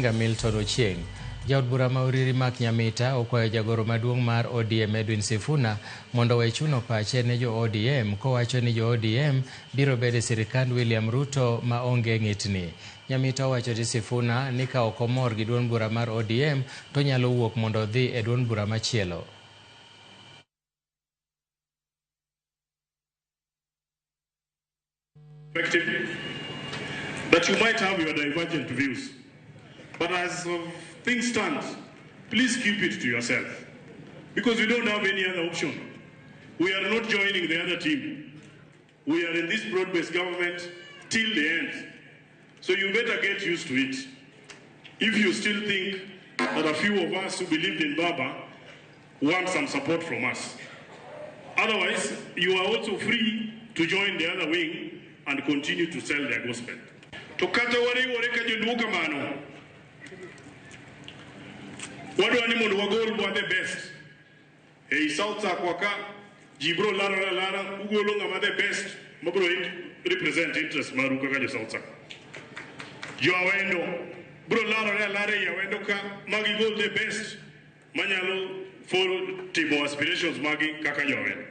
Oginga Milton Ochieng. Jaod bura ma Oriri mak Nyamita okwayo jagoro maduong' mar ODM Sifuna mondo we chuno pache ne jo ODM kowacho ni jo ODM biro bedo sirkand William Ruto ma onge ng'itni. Nyamita owacho ni Sifuna ni ka ok omor gi duond bura mar ODM to nyalo wuok mondo odhi e duond bura machielo. That you might have your divergent views, but as things stand, please keep it to yourself, because we don't have any other option. We are not joining the other team. We are in this broad-based government till the end. So you better get used to it. If you still think that a few of us who believed in Baba want some support from us. Otherwise, you are also free to join the other wing and continue to sell their gospel. To kata wari ka jonduka mano. Wadwa ni mundu wagol bwa the best. Ei South Akwaka, jibro lara ugolo ngama the best. Mabro represent interest maru kaka jo South Akwaka. Jo awendo bro lara ya wendo ka magi go the best. Manyalo for timo aspirations magi kaka jo awendo.